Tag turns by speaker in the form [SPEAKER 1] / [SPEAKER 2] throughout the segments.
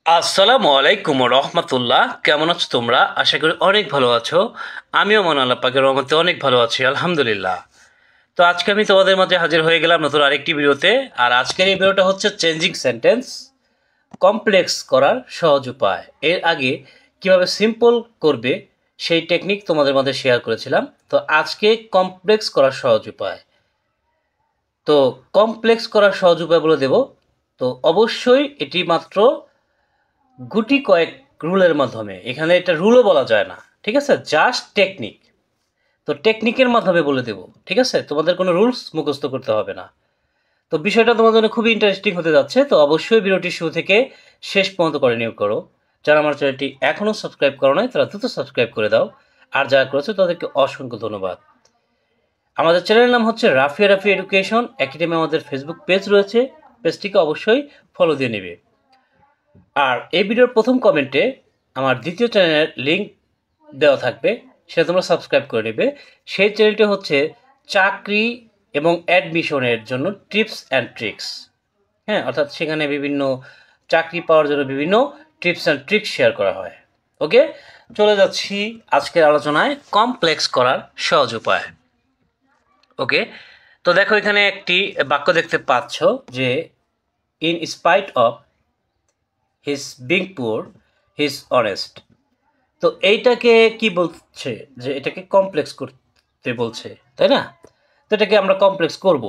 [SPEAKER 1] আসসালামু আলাইকুম রহমতুল্লাহ। কেমন আছো তোমরা? আশা করি অনেক ভালো আছো। আমিও মনে আল্লাহ পাকের রহমতে অনেক ভালো আছি, আলহামদুলিল্লাহ। তো আজকে আমি তোমাদের মাঝে হাজির হয়ে গেলাম নতুন আরেকটি ভিডিওতে। আর আজকের এই ভিডিওটা হচ্ছে চেঞ্জিং সেন্টেন্স কমপ্লেক্স করার সহজ উপায়। এর আগে কিভাবে সিম্পল করবে সেই টেকনিক তোমাদের মাঝে শেয়ার করেছিলাম। তো আজকে কমপ্লেক্স করার সহজ উপায়। তো কমপ্লেক্স করার সহজ উপায় বলে দেব। তো অবশ্যই এটি মাত্র গুটি কয়েক রুলের মাধ্যমে, এখানে এটা রুলও বলা যায় না, ঠিক আছে, জাস্ট টেকনিক। তো টেকনিকের মাধ্যমে বলে দেব, ঠিক আছে, তোমাদের কোনো রুলস মুখস্থ করতে হবে না। তো বিষয়টা তোমাদের জন্য খুবই ইন্টারেস্টিং হতে যাচ্ছে। তো অবশ্যই ভিডিওটি শুরু থেকে শেষ পর্যন্ত কন্টিনিউ করো। যারা আমার চ্যানেলটি এখনও সাবস্ক্রাইব করো নাই তারা দ্রুত সাবস্ক্রাইব করে দাও, আর যারা করেছো তাদেরকে অসংখ্য ধন্যবাদ। আমাদের চ্যানেলের নাম হচ্ছে রাফি এডুকেশন একাডেমি। আমাদের ফেসবুক পেজ রয়েছে, পেজটিকে অবশ্যই ফলো দিয়ে নেবে। আর এই ভিডিওর প্রথম কমেন্টে আমার দ্বিতীয় চ্যানেলের লিঙ্ক দেওয়া থাকবে, সেটা তোমরা সাবস্ক্রাইব করে নেবে। সেই চ্যানেলটি হচ্ছে চাকরি এবং অ্যাডমিশনের জন্য টিপস অ্যান্ড ট্রিক্স। হ্যাঁ, অর্থাৎ সেখানে বিভিন্ন চাকরি পাওয়ার জন্য বিভিন্ন টিপস অ্যান্ড ট্রিক্স শেয়ার করা হয়। ওকে, চলে যাচ্ছি আজকের আলোচনায় কমপ্লেক্স করার সহজ উপায়। ওকে, তো দেখো এখানে একটি বাক্য দেখতে পাচ্ছ যে in spite of his being poor his honest. তো এইটাকে কি বলছে, যে এটাকে কমপ্লেক্স করতে বলছে, তাই না? তো এটাকে আমরা কমপ্লেক্স করব।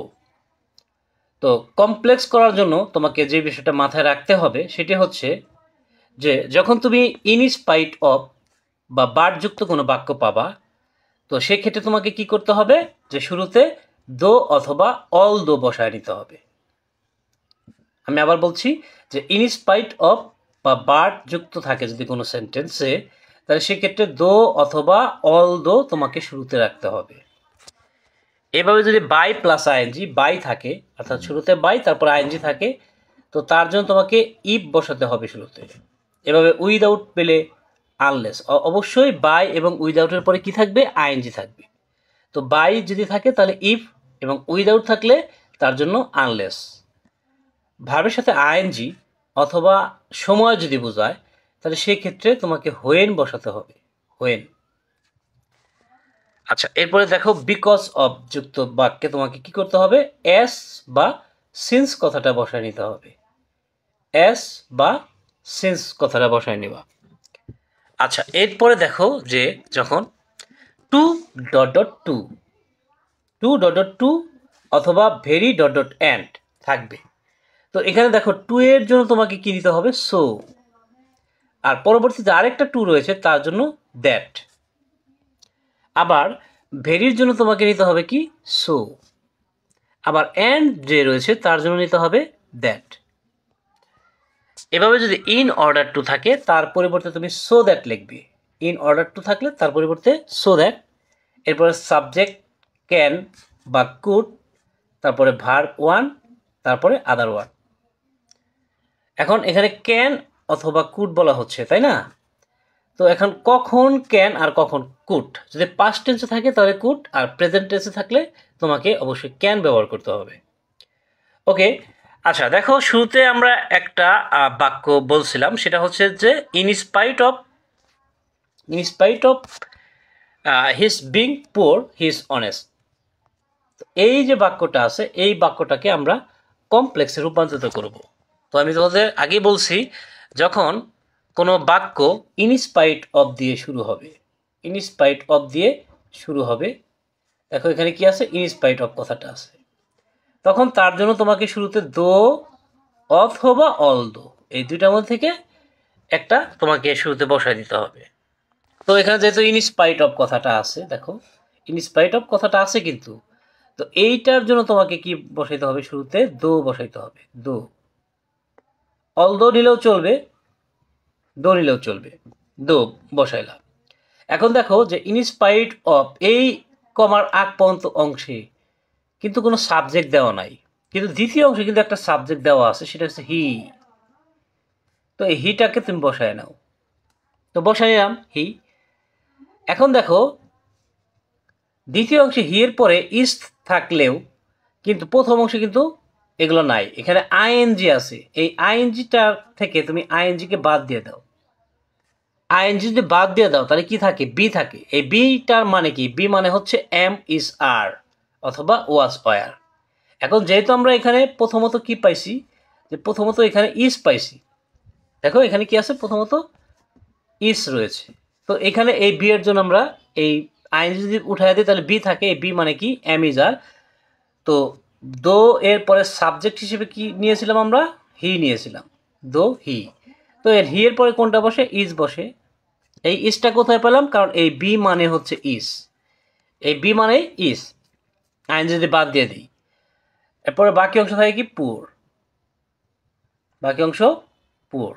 [SPEAKER 1] তো কমপ্লেক্স করার জন্য তোমাকে যে বিষয়টা মাথায় রাখতে হবে সেটি হচ্ছে যে যখন তুমি ইন স্পাইট অফ বা বারযুক্ত কোনো বাক্য পাবা, তো সেক্ষেত্রে তোমাকে কি করতে হবে, যে শুরুতে দো অথবা অল দো বসায় নিতে হবে। আমি আবার বলছি যে ইন স্পাইট অফ বা বার্ড যুক্ত থাকে যদি কোনো সেন্টেন্সে, তাহলে সেক্ষেত্রে দো অথবা অল দো তোমাকে শুরুতে রাখতে হবে। এভাবে যদি বাই প্লাস আইএনজি বাই থাকে, অর্থাৎ শুরুতে বাই তারপর আইএনজি থাকে, তো তার জন্য তোমাকে ইফ বসাতে হবে শুরুতে। এভাবে উইদাউট পেলে আনলেস, অবশ্যই বাই এবং উইদাউটের পরে কি থাকবে, আইএনজি থাকবে। তো বাই যদি থাকে তাহলে ইফ, এবং উইদাউট থাকলে তার জন্য আনলেস। ভার্বের সাথে আইএনজি অথবা সময় যদি বোঝায়, তাহলে সেক্ষেত্রে তোমাকে হোয়েন বসাতে হবে, হোয়েন। আচ্ছা, এরপরে দেখো বিকজ অফ যুক্ত বাক্যে তোমাকে কি করতে হবে, এস বা সিন্স কথাটা বসায় নিতে হবে। এস বা সিন্স কথাটা বসায় নেবা। আচ্ছা, এরপরে দেখো যে যখন two dot dot two, two dot dot two অথবা ভেরি ডট ডট অ্যান্ড থাকবে, তো এখানে দেখো টু এর জন্য তোমাকে কি দিতে হবে, সো। আর পরবর্তীতে আরেকটা টু রয়েছে তার জন্য দ্যাট। আবার ভেরির জন্য তোমাকে নিতে হবে কি, সো। আবার অ্যান্ড যে রয়েছে তার জন্য নিতে হবে দ্যাট। এভাবে যদি ইন অর্ডার টু থাকে তার পরিবর্তে তুমি সো দ্যাট লিখবে। ইন অর্ডার টু থাকলে তার পরিবর্তে সো দ্যাট। এরপরে সাবজেক্ট ক্যান বা কুড, তারপরে ভার্ব ওয়ান, তারপরে আদার ওয়ান। এখন এখানে ক্যান অথবা কুড বলা হচ্ছে, তাই না? তো এখন কখন ক্যান আর কখন কুড, যদি পাস্ট টেন্সে থাকে তাহলে কুড, আর প্রেজেন্ট টেন্সে থাকলে তোমাকে অবশ্যই ক্যান ব্যবহার করতে হবে। ওকে, আচ্ছা দেখো শুরুতে আমরা একটা বাক্য বলছিলাম, সেটা হচ্ছে যে in spite of his being poor his honest. এই যে বাক্যটা আছে এই বাক্যটাকে আমরা কমপ্লেক্সে রূপান্তরিত করব। তো আমি তোমাদের আগেই বলছি, যখন কোনো বাক্য ইনস্পাইট অফ দিয়ে শুরু হবে, ইনস্পাইট অফ দিয়ে শুরু হবে, দেখো এখানে কি আছে, ইনস্পাইট অফ কথাটা আছে, তখন তার জন্য তোমাকে শুরুতে দো অথবা অল দো, এই দুইটার মধ্যে থেকে একটা তোমাকে শুরুতে বসায় দিতে হবে। তো এখানে যেহেতু ইনস্পাইট অফ কথাটা আছে, দেখো ইনস্পাইট অফ কথাটা আছে, কিন্তু তো এইটার জন্য তোমাকে কি বসাইতে হবে, শুরুতে দো বসাইতে হবে, দো। অল দো নিলেও চলবে, দো নিলেও চলবে, দো বসাইলাম। এখন দেখো যে ইনস্পাইট অফ এই কমার আগ পর্যন্ত অংশে কিন্তু কোনো সাবজেক্ট দেওয়া নাই, কিন্তু দ্বিতীয় অংশে কিন্তু একটা সাবজেক্ট দেওয়া আছে, সেটা হচ্ছে হি। তো এই হিটাকে তুমি বসায় নাও। তো বসাই নিলাম হি। এখন দেখো দ্বিতীয় অংশে হি এর পরে ইস থাকলেও কিন্তু প্রথম অংশে কিন্তু এগুলো নাই, এখানে আইএনজি আছে। এই আইএনজিটার থেকে তুমি আইএনজিকে বাদ দিয়ে দাও। আইএনজি যদি বাদ দিয়ে দাও তাহলে কি থাকে? বি থাকে। এই বিটার মানে কি? বি মানে হচ্ছে এম ইজ আর অথবা ওয়াজ ওয়ার। এখন যেহেতু আমরা এখানে প্রথমত কি পাইছি, যে প্রথমত এখানে ইজ পাইছি। দেখো এখানে কি আছে? প্রথমত ইজ রয়েছে। তো এখানে এই বি এর জন্য আমরা এই আইএনজি যদি উঠাই দিই তাহলে বি থাকে। এই বি মানে কি? এম ইজ আর। তো দো এর পরে সাবজেক্ট হিসেবে কি নিয়েছিলাম আমরা? হি নিয়েছিলাম, দো হি। তো এর হি এর পরে কোনটা বসে? ইজ বসে। এই ইজটা কোথায় পেলাম? কারণ এই বি মানে হচ্ছে ইজ, এই বি মানে ইজ। আইন যদি বাদ দিয়ে দিই, এরপরে বাকি অংশ থাকে কি? পুর। বাকি অংশ পুর।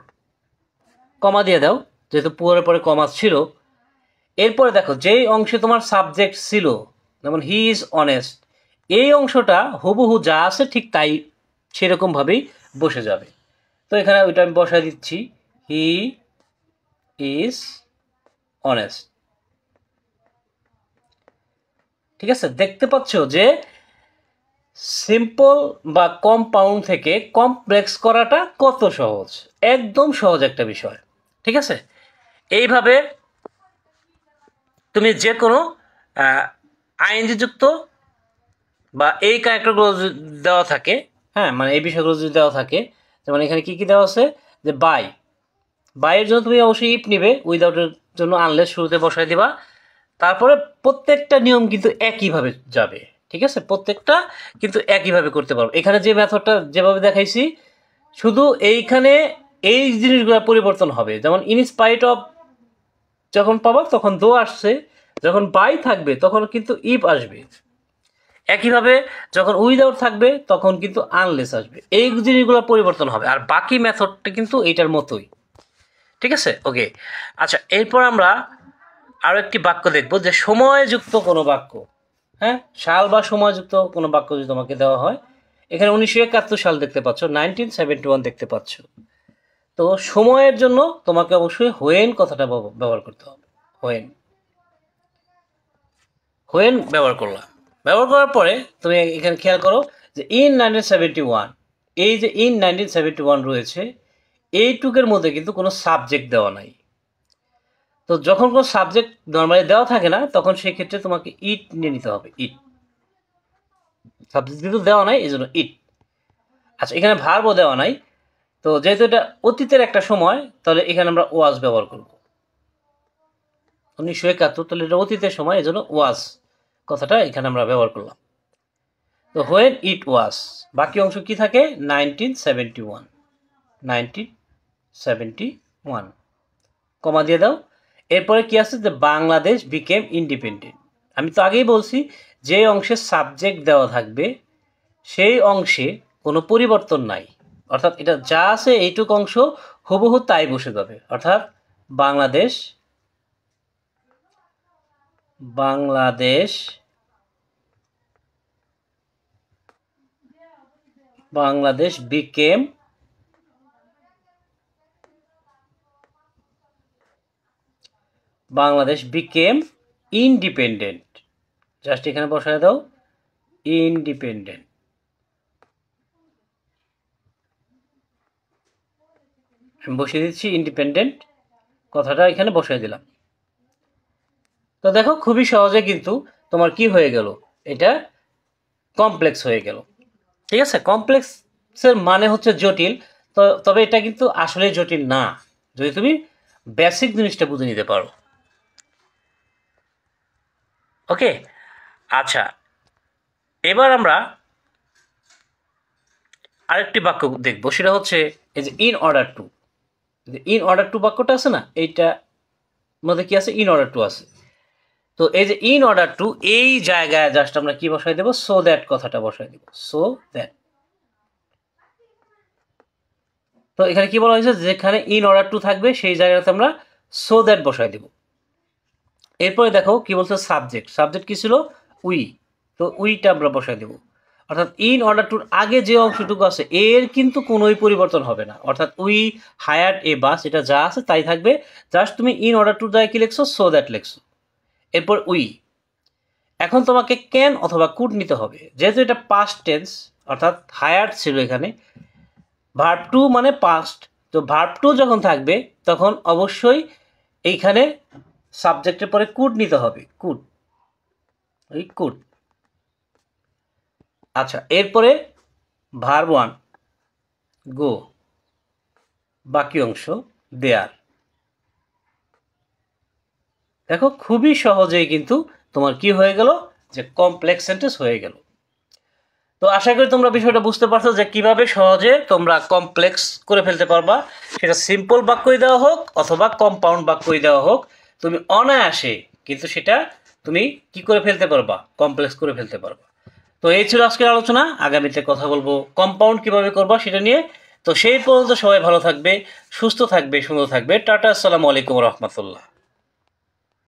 [SPEAKER 1] কমা দিয়ে দাও, যেহেতু পুরের পরে কমা ছিল। এরপরে দেখো যেই অংশে তোমার সাবজেক্ট ছিল, যেমন হি ইজ অনেস্ট, এই অংশটা হুবহু যা আছে ঠিক তাই সেরকমভাবেই বসে যাবে। তো এখানে ওইটা আমি বসায় দিচ্ছি, হি ইজ অনেস্ট। ঠিক আছে, দেখতে পাচ্ছ যে সিম্পল বা কম্পাউন্ড থেকে কমপ্লেক্স করাটা কত সহজ, একদম সহজ একটা বিষয়। ঠিক আছে, এইভাবে তুমি যে কোনো আইএনজি যুক্ত বা এই ক্যারেক্টারগুলো দেওয়া থাকে, হ্যাঁ মানে এই বিষয়গুলো যদি দেওয়া থাকে, যেমন এখানে কি কি দেওয়া আছে, যে বাই, বাইয়ের জন্য তুমি অবশ্যই ইফ নিবে, উইদাউটের জন্য আনলেস শুরুতে বসাই দিবা। তারপরে প্রত্যেকটা নিয়ম কিন্তু একইভাবে যাবে। ঠিক আছে, প্রত্যেকটা কিন্তু একইভাবে করতে পারবো। এখানে যে মেথডটা যেভাবে দেখাইছি, শুধু এইখানে এই জিনিসগুলো পরিবর্তন হবে। যেমন ইনস্পাইট অফ যখন পাবা তখন দো আসছে, যখন বাই থাকবে তখন কিন্তু ইফ আসবে। একইভাবে যখন উইদাউট থাকবে তখন কিন্তু আনলেস আসবে। এই জিনিসগুলো পরিবর্তন হবে, আর বাকি মেথডটা কিন্তু এইটার মতোই। ঠিক আছে, ওকে। আচ্ছা, এরপর আমরা আরও একটি বাক্য দেখব, যে সময়যুক্ত কোনো বাক্য। হ্যাঁ, সাল বা সময়যুক্ত কোনো বাক্য যদি তোমাকে দেওয়া হয়, এখানে 1971 সাল দেখতে পাচ্ছ, 1971 দেখতে পাচ্ছ। তো সময়ের জন্য তোমাকে অবশ্যই হোয়েন কথাটা ব্যবহার করতে হবে। হোয়েন, হোয়েন ব্যবহার করলাম। ব্যবহার করার পরে তুমি এখানে খেয়াল করো যে ইন 1971, এই যে ইন 1971 রয়েছে, এইটুকের মধ্যে কিন্তু কোনো সাবজেক্ট দেওয়া নাই। তো যখন কোনো সাবজেক্ট নর্মালি দেওয়া থাকে না, তখন সেই ক্ষেত্রে তোমাকে ইট নিয়ে নিতে হবে। ইট সাবজেক্ট কিন্তু দেওয়া নাই, এই জন্য ইট। আচ্ছা, এখানে ভার্বও দেওয়া নাই। তো যেহেতু এটা অতীতের একটা সময়, তাহলে এখানে আমরা ওয়াজ ব্যবহার করব। 1971, তাহলে এটা অতীতের সময়, এই জন্য ওয়াজ কথাটা এখানে আমরা ব্যবহার করলাম। তো হোয়েন ইট ওয়াজ, বাকি অংশ কি থাকে? 1971, 1971 কমা দিয়ে দাও। এরপরে কি আছে? যে বাংলাদেশ বিকেম ইন্ডিপেন্ডেন্ট। আমি তো আগেই বলছি, যে অংশে সাবজেক্ট দেওয়া থাকবে সেই অংশে কোনো পরিবর্তন নাই, অর্থাৎ এটা যা আছে এইটুক অংশ হুবহু তাই বসে যাবে। অর্থাৎ Bangladesh, Bangladesh, Bangladesh became Bangladesh became independent. Just এখানে বসায় দাও ইন্ডিপেন্ডেন্ট। আমি বসিয়ে দিচ্ছি ইন্ডিপেন্ডেন্ট কথাটা এখানে বসাই দিলাম। তো দেখো খুবই সহজে কিন্তু তোমার কি হয়ে গেল, এটা কমপ্লেক্স হয়ে গেল। ঠিক আছে, কমপ্লেক্সের মানে হচ্ছে জটিল। তো তবে এটা কিন্তু আসলে জটিল না, যদি তুমি বেসিক জিনিসটা বুঝে নিতে পারো। ওকে, আচ্ছা, এবার আমরা আরেকটি বাক্য দেখব, সেটা হচ্ছে এই যে in order to. In order to বাক্যটা আছে না, এইটা মধ্যে কি আছে? ইন অর্ডার টু আছে। তো এই যে ইন অর্ডার টু, এই জায়গায় জাস্ট আমরা কি বসাই দেব? সো দ্যাট কথাটা বসাই দেব, সো দ্যাট। তো এখানে কি বলা হয়েছে? যেখানে ইন অর্ডার টু থাকবে সেই জায়গাতে আমরা সো দ্যাট বসাই দেব। এরপরে দেখো কি বলছে? সাবজেক্ট, সাবজেক্ট কি ছিল? উই। তো উইটা আমরা বসাই দেব। অর্থাৎ ইন অর্ডার টুর আগে যে অংশটুকু আছে এর কিন্তু কোনোই পরিবর্তন হবে না। অর্থাৎ উই হায়ার্ড এ বাস, এটা যা আছে তাই থাকবে। জাস্ট তুমি ইন অর্ডার টু জায়গায় কি লিখছো? সো দ্যাট লিখছো। এরপর উই। এখন তোমাকে ক্যান অথবা কুড নিতে হবে, যেহেতু এটা পাস্ট টেন্স, অর্থাৎ হায়ার ছিল এখানে। ভার্ব টু মানে পাস্ট, তো ভার্ব টু যখন থাকবে তখন অবশ্যই এইখানে সাবজেক্টের পরে কুড নিতে হবে, কুড, ওই কুড। আচ্ছা, এরপরে ভার্ব ওয়ান গো, বাকি অংশ দেয়ার। দেখো খুবই সহজেই কিন্তু তোমার কি হয়ে গেল, যে কমপ্লেক্স সেন্টেন্স হয়ে গেল। তো আশা করি তোমরা বিষয়টা বুঝতে পারছো যে কিভাবে সহজে তোমরা কমপ্লেক্স করে ফেলতে পারবা, সেটা সিম্পল বাক্যই দেওয়া হোক অথবা কম্পাউন্ড বাক্যই দেওয়া হোক, তুমি অনায়াসে কিন্তু সেটা তুমি কি করে ফেলতে পারবা, কমপ্লেক্স করে ফেলতে পারবা। তো এই ছিল আজকের আলোচনা, আগামীতে কথা বলবো কম্পাউন্ড কিভাবে করবা সেটা নিয়ে। তো সেই পর্যন্ত সবাই ভালো থাকবে, সুস্থ থাকবে, সুন্দর থাকবে। টাটা, আসসালামু আলাইকুম রহমতুল্লাহ।